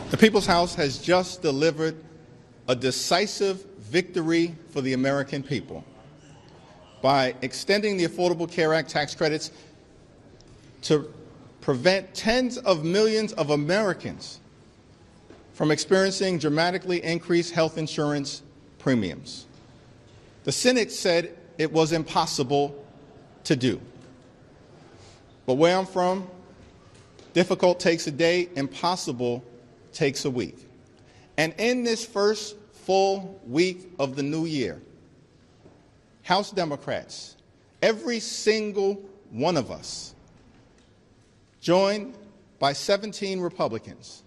The People's House has just delivered a decisive victory for the American people by extending the Affordable Care Act tax credits to prevent tens of millions of Americans from experiencing dramatically increased health insurance premiums. The Senate said it was impossible to do. But where I'm from, difficult takes a day, impossible takes a week. And in this first full week of the new year, House Democrats, every single one of us, joined by 17 Republicans,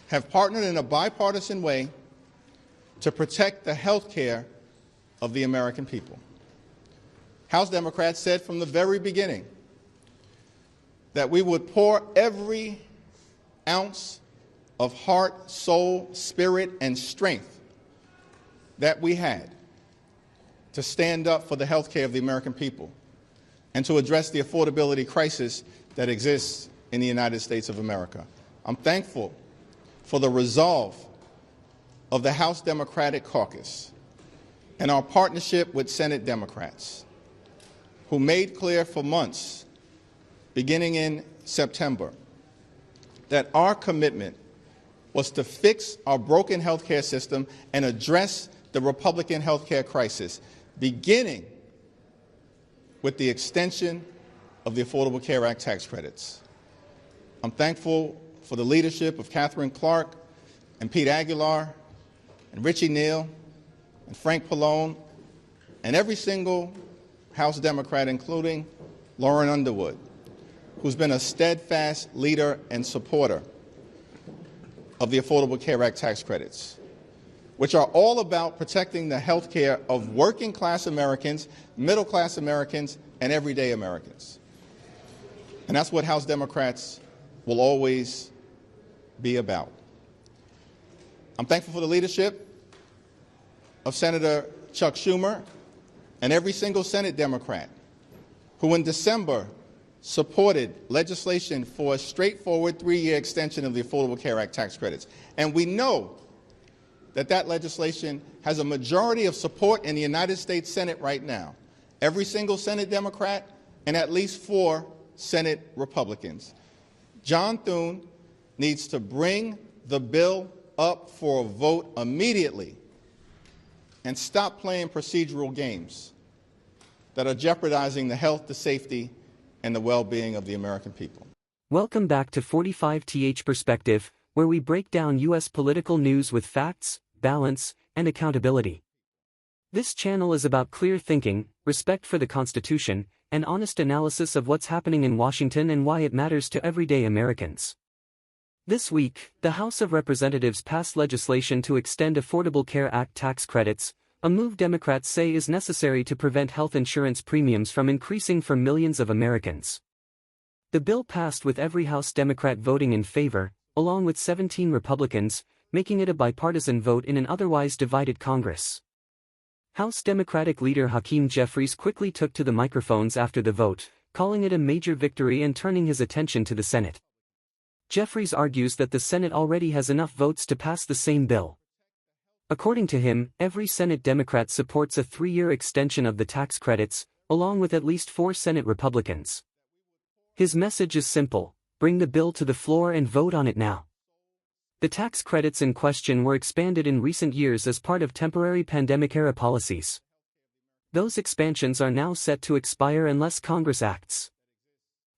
have partnered in a bipartisan way to protect the health care of the American people. House Democrats said from the very beginning that we would pour every ounce of heart, soul, spirit, and strength that we had to stand up for the health care of the American people and to address the affordability crisis that exists in the United States of America. I'm thankful for the resolve of the House Democratic Caucus and our partnership with Senate Democrats, who made clear for months, beginning in September, that our commitment was to fix our broken health care system and address the Republican health care crisis, beginning with the extension of the Affordable Care Act tax credits. I'm thankful for the leadership of Catherine Clark and Pete Aguilar and Richie Neal and Frank Pallone and every single House Democrat, including Lauren Underwood, who's been a steadfast leader and supporter of the Affordable Care Act tax credits, which are all about protecting the health care of working-class Americans, middle-class Americans, and everyday Americans. And that's what House Democrats will always be about. I'm thankful for the leadership of Senator Chuck Schumer and every single Senate Democrat who in December supported legislation for a straightforward 3-year extension of the Affordable Care Act tax credits. And we know that that legislation has a majority of support in the United States Senate right now. Every single Senate Democrat and at least 4 Senate Republicans. John Thune needs to bring the bill up for a vote immediately and stop playing procedural games that are jeopardizing the health, the safety, and the well-being of the American people. Welcome back to 45th Perspective, where we break down U.S. political news with facts, balance, and accountability. This channel is about clear thinking, respect for the Constitution, and honest analysis of what's happening in Washington and why it matters to everyday Americans. This week, the House of Representatives passed legislation to extend Affordable Care Act tax credits, a move Democrats say is necessary to prevent health insurance premiums from increasing for millions of Americans. The bill passed with every House Democrat voting in favor, along with 17 Republicans, making it a bipartisan vote in an otherwise divided Congress. House Democratic leader Hakeem Jeffries quickly took to the microphones after the vote, calling it a major victory and turning his attention to the Senate. Jeffries argues that the Senate already has enough votes to pass the same bill. According to him, every Senate Democrat supports a 3-year extension of the tax credits, along with at least 4 Senate Republicans. His message is simple: bring the bill to the floor and vote on it now. The tax credits in question were expanded in recent years as part of temporary pandemic-era policies. Those expansions are now set to expire unless Congress acts.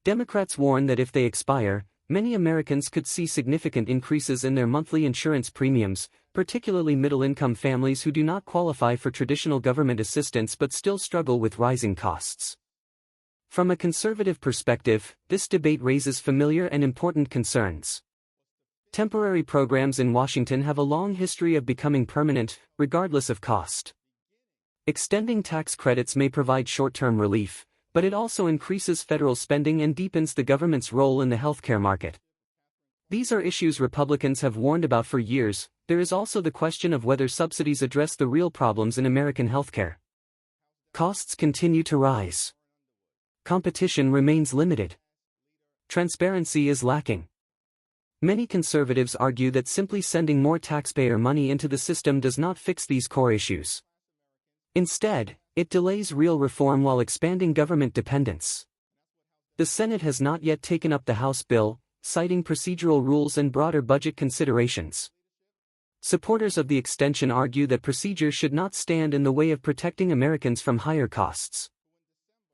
Democrats warn that if they expire, many Americans could see significant increases in their monthly insurance premiums, particularly middle-income families who do not qualify for traditional government assistance but still struggle with rising costs. From a conservative perspective, this debate raises familiar and important concerns. Temporary programs in Washington have a long history of becoming permanent, regardless of cost. Extending tax credits may provide short-term relief, but it also increases federal spending and deepens the government's role in the healthcare market. These are issues Republicans have warned about for years. There is also the question of whether subsidies address the real problems in American healthcare. Costs continue to rise. Competition remains limited. Transparency is lacking. Many conservatives argue that simply sending more taxpayer money into the system does not fix these core issues. Instead, it delays real reform while expanding government dependence. The Senate has not yet taken up the House bill, citing procedural rules and broader budget considerations. Supporters of the extension argue that procedure should not stand in the way of protecting Americans from higher costs.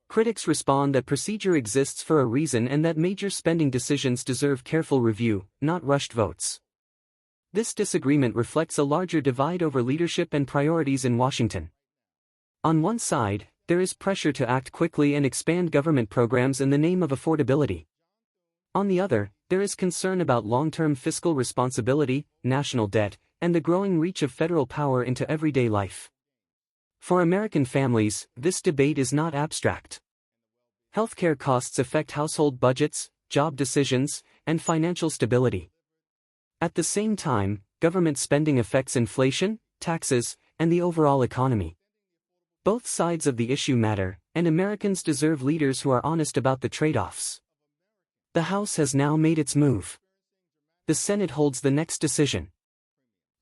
Critics respond that procedure exists for a reason and that major spending decisions deserve careful review, not rushed votes. This disagreement reflects a larger divide over leadership and priorities in Washington. On one side, there is pressure to act quickly and expand government programs in the name of affordability. On the other, there is concern about long-term fiscal responsibility, national debt, and the growing reach of federal power into everyday life. For American families, this debate is not abstract. Healthcare costs affect household budgets, job decisions, and financial stability. At the same time, government spending affects inflation, taxes, and the overall economy. Both sides of the issue matter, and Americans deserve leaders who are honest about the trade-offs. The House has now made its move. The Senate holds the next decision.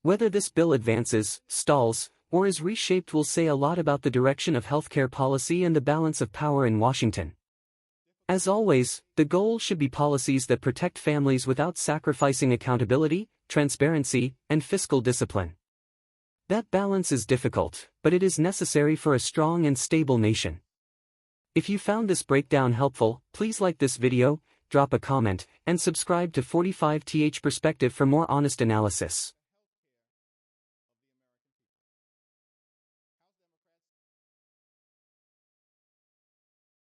Whether this bill advances, stalls, or is reshaped will say a lot about the direction of healthcare policy and the balance of power in Washington. As always, the goal should be policies that protect families without sacrificing accountability, transparency, and fiscal discipline. That balance is difficult, but it is necessary for a strong and stable nation. If you found this breakdown helpful, please like this video, drop a comment, and subscribe to 45th Perspective for more honest analysis.